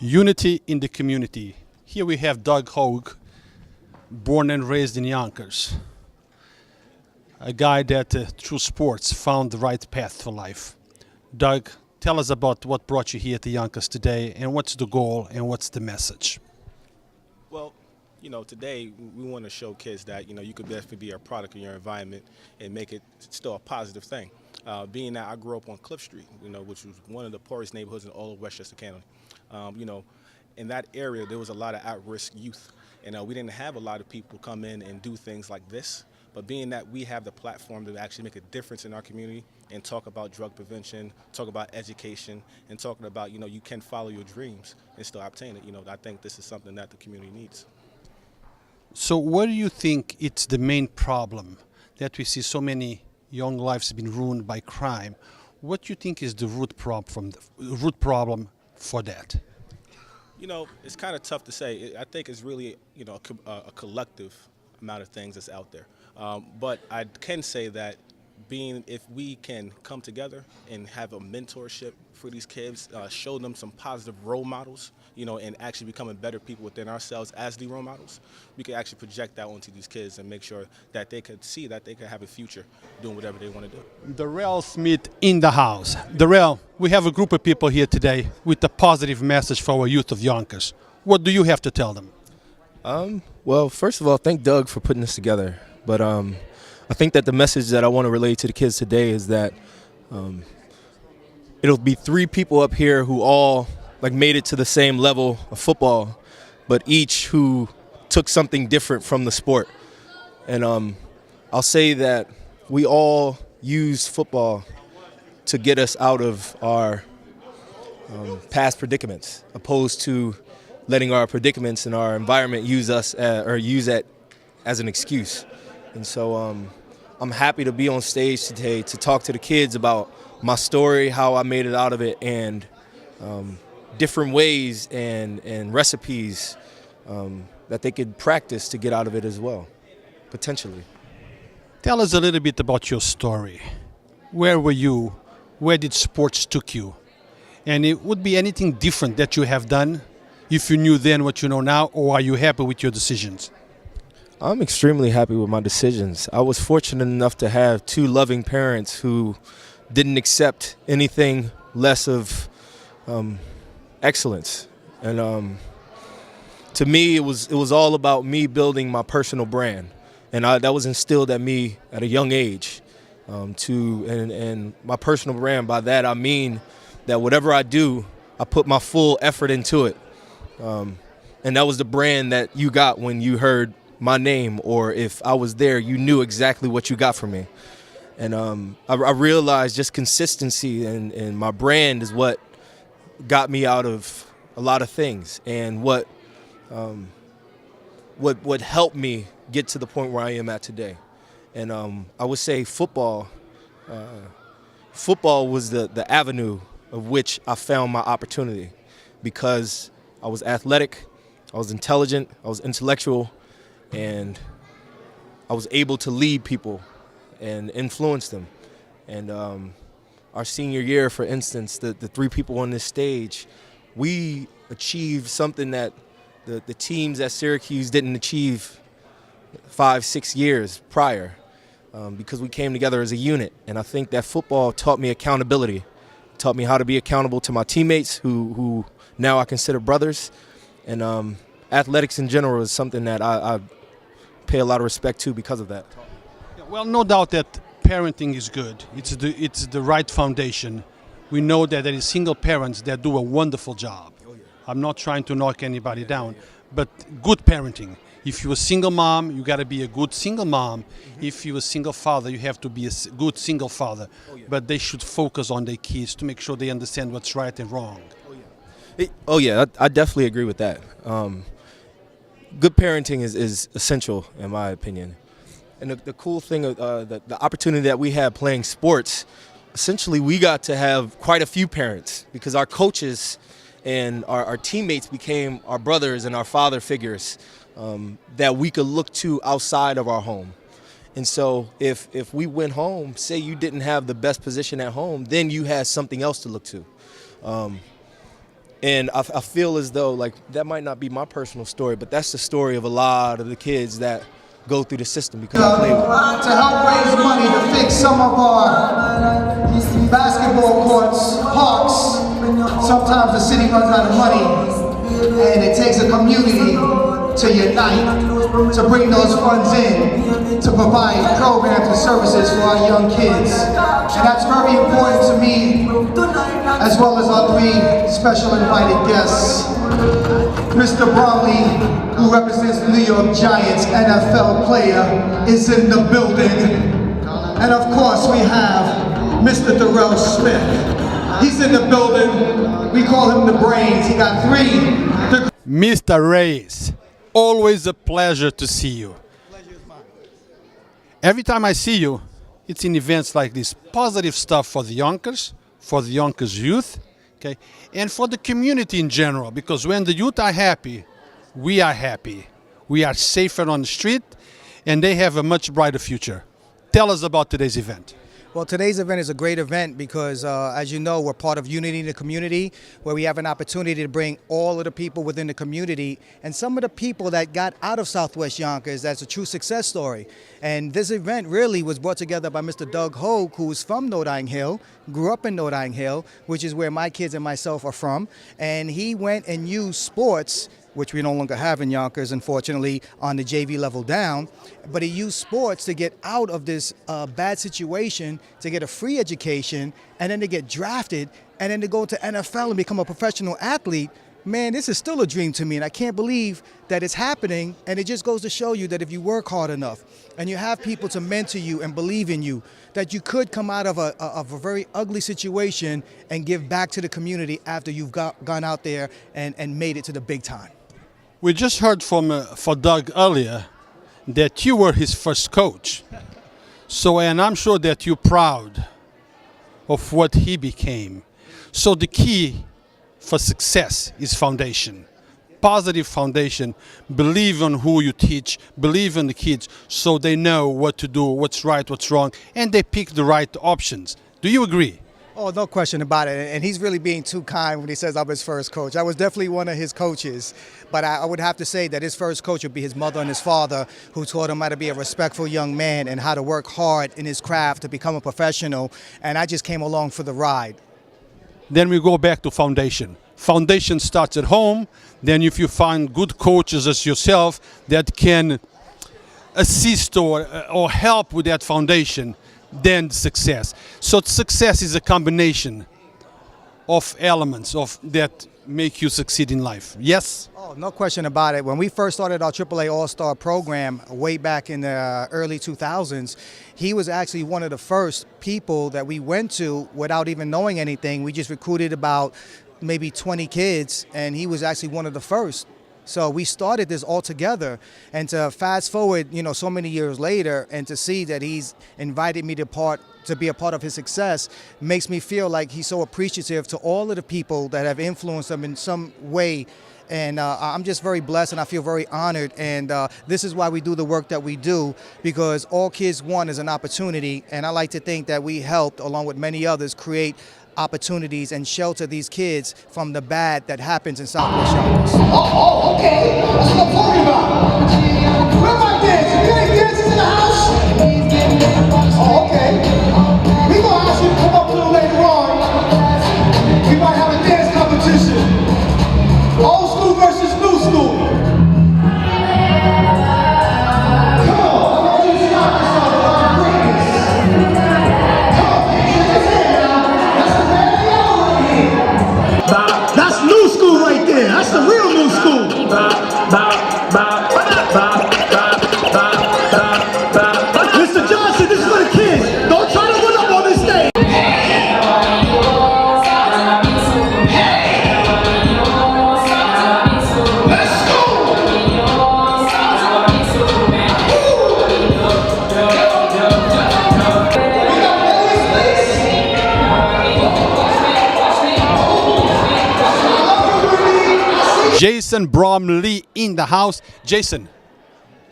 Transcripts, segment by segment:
Unity in the community. Here we have Doug Hogue, born and raised in Yonkers. A guy that through sports found the right path for life. Doug, tell us about what brought you here to Yonkers today and what's the goal and what's the message? Well, today we want to show kids that, you could definitely be a product of your environment and make it still a positive thing. Being that I grew up on Cliff Street, which was one of the poorest neighborhoods in all of Westchester County. In that area, there was a lot of at-risk youth. And we didn't have a lot of people come in and do things like this. But being that we have the platform to actually make a difference in our community and talk about drug prevention, talk about education, and talking about, you can follow your dreams and still obtain it, I think this is something that the community needs. So what do you think it's the main problem that we see so many young lives have been ruined by crime? What do you think is the root problem for that? It's kind of tough to say. I think it's really, a collective amount of things that's out there. But I can say that if we can come together and have a mentorship for these kids, show them some positive role models, and actually becoming better people within ourselves as the role models, we can actually project that onto these kids and make sure that they could see that they could have a future doing whatever they want to do. Derrel Smith in the house. Derrel, we have a group of people here today with a positive message for our youth of Yonkers. What do you have to tell them? Well, first of all, thank Doug for putting this together. But I think that the message that I want to relay to the kids today is that it'll be three people up here who all made it to the same level of football, but each who took something different from the sport. And I'll say that we all use football to get us out of our past predicaments, opposed to letting our predicaments and our environment use us use that as an excuse. And so I'm happy to be on stage today to talk to the kids about my story, how I made it out of it, and different ways and recipes that they could practice to get out of it as well, potentially. Tell us a little bit about your story. Where were you? Where did sports took you? And it would be anything different that you have done if you knew then what you know now, or are you happy with your decisions? I'm extremely happy with my decisions. I was fortunate enough to have two loving parents who didn't accept anything less of excellence. And to me, it was all about me building my personal brand. And that was instilled at me at a young age. And my personal brand, by that I mean that whatever I do, I put my full effort into it. And that was the brand that you got when you heard my name, or if I was there, you knew exactly what you got from me. And I realized just consistency and my brand is what got me out of a lot of things, and what helped me get to the point where I am at today. And I would say football was the avenue of which I found my opportunity, because I was athletic, I was intelligent, I was intellectual, and I was able to lead people and influence them. And our senior year, for instance, the three people on this stage, we achieved something that the teams at Syracuse didn't achieve 5-6 years prior, because we came together as a unit. And I think that football taught me accountability, taught me how to be accountable to my teammates who now I consider brothers. And athletics in general is something that I pay a lot of respect to because of that. Well, no doubt that parenting is good. It's the right foundation. We know that there is single parents that do a wonderful job. I'm not trying to knock anybody down, but good parenting. If you're a single mom, you got to be a good single mom. If you're a single father, you have to be a good single father. But they should focus on their kids to make sure they understand what's right and wrong. I definitely agree with that. Good parenting is essential, in my opinion. And the cool thing, the opportunity that we had playing sports, essentially we got to have quite a few parents, because our coaches and our teammates became our brothers and our father figures that we could look to outside of our home. And so if we went home, say you didn't have the best position at home, then you had something else to look to. And I feel as though like that might not be my personal story, but that's the story of a lot of the kids that go through the system because I play with them. To help raise money to fix some of our basketball courts, parks. Sometimes the city runs out of money, and it takes a community to unite, to bring those funds in, to provide programs and services for our young kids. And that's very important to me, as well as our three special invited guests. Mr. Bromley, who represents the New York Giants, NFL player, is in the building. And of course we have Mr. Derrel Smith. He's in the building. We call him the brains. He got three. Mr. Reys, always a pleasure to see you. Pleasure is mine. Every time I see you, it's in events like this. Positive stuff for the Yonkers, for the Yonkers youth, okay, and for the community in general. Because when the youth are happy, we are happy. We are safer on the street, and they have a much brighter future. Tell us about today's event. Well, today's event is a great event because, as you know, we're part of Unity in the Community, where we have an opportunity to bring all of the people within the community and some of the people that got out of Southwest Yonkers. That's a true success story. And this event really was brought together by Mr. Hogue, who's from Nodine Hill, grew up in Nodine Hill, which is where my kids and myself are from. And he went and used sports, which we no longer have in Yonkers, unfortunately, on the JV level down. But he used sports to get out of this bad situation, to get a free education, and then to get drafted, and then to go to NFL and become a professional athlete. Man, this is still a dream to me, and I can't believe that it's happening. And it just goes to show you that if you work hard enough, and you have people to mentor you and believe in you, that you could come out of a very ugly situation and give back to the community after you've gone out there and made it to the big time. We just heard from Doug earlier that you were his first coach. So, and I'm sure that you're proud of what he became. So the key for success is foundation. Positive foundation. Believe in who you teach. Believe in the kids so they know what to do, what's right, what's wrong, and they pick the right options. Do you agree? Oh, no question about it. And he's really being too kind when he says I'm his first coach. I was definitely one of his coaches. But I would have to say that his first coach would be his mother and his father, who taught him how to be a respectful young man and how to work hard in his craft to become a professional. And I just came along for the ride. Then we go back to foundation. Foundation starts at home. Then if you find good coaches as yourself that can assist or help with that foundation, then success. So success is a combination of elements that make you succeed in life. Yes? Oh, no question about it. When we first started our AAA All-Star program way back in the early 2000s, he was actually one of the first people that we went to without even knowing anything. We just recruited about maybe 20 kids, and he was actually one of the first. So we started this all together, and to fast forward, so many years later, and to see that he's invited me to be a part of his success makes me feel like he's so appreciative to all of the people that have influenced him in some way. And I'm just very blessed, and I feel very honored. And this is why we do the work that we do, because all kids want is an opportunity. And I like to think that we helped, along with many others, create opportunities and shelter these kids from the bad that happens in Southwest Yonkers. Oh, okay. That's what I'm talking about. Where my dancers? You ain't dancers in the house? Oh, okay. We're going to ask you to come up a little later on. We might have a dance competition. Old school versus new school. Come on. I want you to stop yourself about greatness. Come on, shake his hand now. That's the man of the hour right here. That's new school right there. That's the real new school. Mr. Johnson, this is for the kids. Don't try to run up on this stage. Let's go. We got all this space. Jason Bromley in the house. Jason,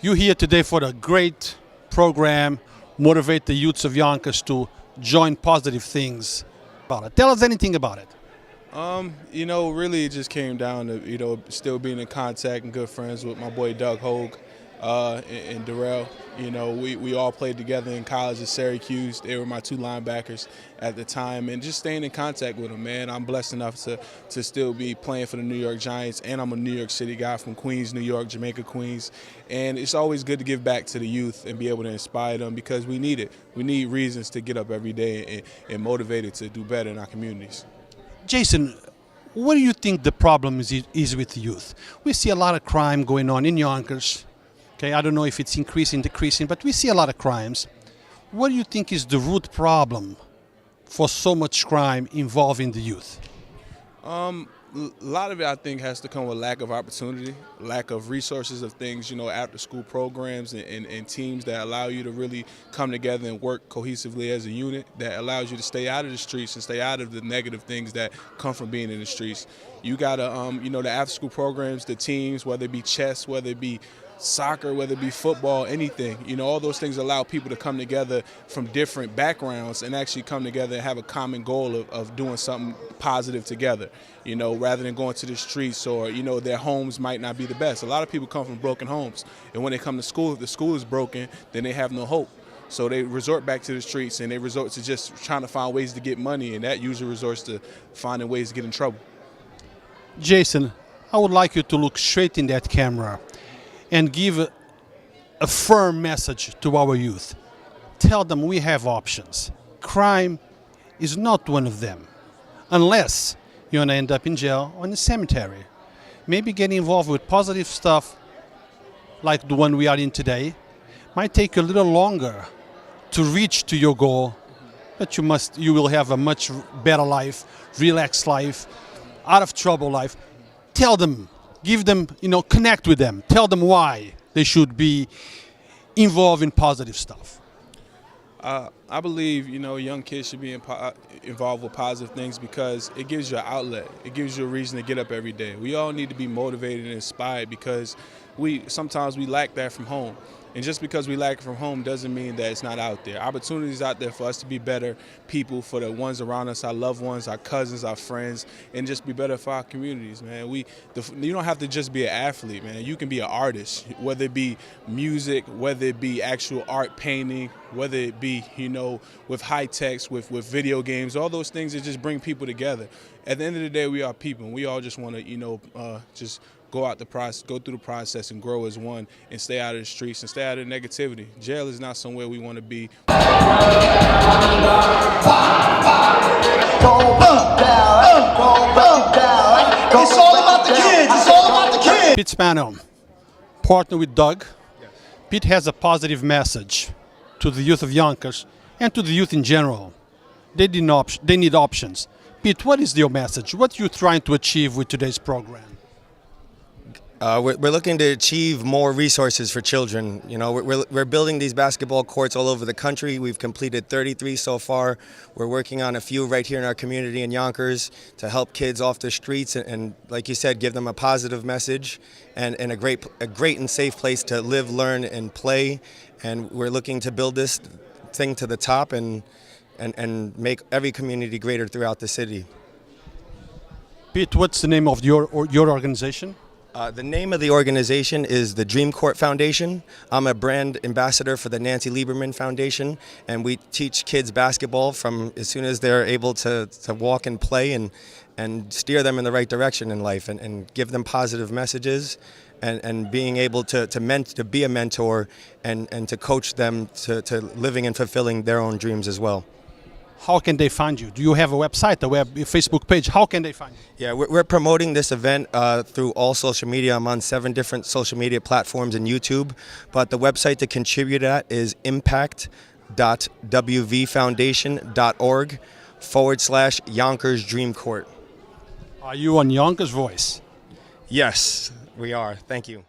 you're here today for a great program, motivate the youths of Yonkers to join positive things. Tell us anything about it. Really it just came down to, still being in contact and good friends with my boy Doug Hogue and Derrel. We all played together in college at Syracuse. They were my two linebackers at the time, and just staying in contact with them, man. I'm blessed enough to still be playing for the New York Giants, and I'm a New York City guy from Queens, New York, Jamaica, Queens. And it's always good to give back to the youth and be able to inspire them because we need it. We need reasons to get up every day and motivated to do better in our communities. Jason, what do you think the problem is with youth? We see a lot of crime going on in Yonkers. Okay, I don't know if it's increasing, decreasing, but we see a lot of crimes. What do you think is the root problem for so much crime involving the youth? A lot of it, I think, has to come with lack of opportunity, lack of resources of things, after school programs and teams that allow you to really come together and work cohesively as a unit, that allows you to stay out of the streets and stay out of the negative things that come from being in the streets. You got to, the after school programs, the teams, whether it be chess, whether it be soccer, whether it be football, anything, all those things allow people to come together from different backgrounds and actually come together and have a common goal of doing something positive together, rather than going to the streets or, their homes might not be the best. A lot of people come from broken homes, and when they come to school, if the school is broken, then they have no hope. So they resort back to the streets and they resort to just trying to find ways to get money, and that usually resorts to finding ways to get in trouble. Jason, I would like you to look straight in that camera and give a firm message to our youth. Tell them we have options. Crime is not one of them, unless you're gonna end up in jail or in the cemetery. Maybe get involved with positive stuff like the one we are in today. Might take a little longer to reach to your goal, but you will have a much better life, relaxed life, out of trouble life. Tell them, give them, connect with them. Tell them why they should be involved in positive stuff. I believe, young kids should be involved with positive things because it gives you an outlet. It gives you a reason to get up every day. We all need to be motivated and inspired because sometimes we lack that from home. And just because we lack it from home doesn't mean that it's not out there. Opportunities out there for us to be better people, for the ones around us, our loved ones, our cousins, our friends, and just be better for our communities, man. You don't have to just be an athlete, man. You can be an artist, whether it be music, whether it be actual art painting, whether it be, with high techs, with video games, all those things that just bring people together. At the end of the day, we are people, and we all just want to, just go through the process and grow as one and stay out of the streets and stay out of the negativity. Jail is not somewhere we want to be. It's all about the kids. It's all about the kids. Pete Spano, partner with Doug. Yes. Pete has a positive message to the youth of Yonkers and to the youth in general. They need options. Pete, what is your message? What are you trying to achieve with today's program? We're looking to achieve more resources for children. We're building these basketball courts all over the country. We've completed 33 so far. We're working on a few right here in our community in Yonkers to help kids off the streets and like you said, give them a positive message and a great and safe place to live, learn, and play. And we're looking to build this thing to the top and make every community greater throughout the city. Pete, what's the name of your organization? The name of the organization is the Dreamcourt Foundation. I'm a brand ambassador for the Nancy Lieberman Foundation, and we teach kids basketball from as soon as they're able to walk and play and steer them in the right direction in life and give them positive messages and being able to be a mentor and to coach them to living and fulfilling their own dreams as well. How can they find you? Do you have a website, a Facebook page? How can they find you? Yeah, we're promoting this event through all social media. I'm on 7 different social media platforms and YouTube. But the website to contribute at is impact.wvfoundation.org/Yonkers Dreamcourt. Are you on Yonkers Voice? Yes, we are. Thank you.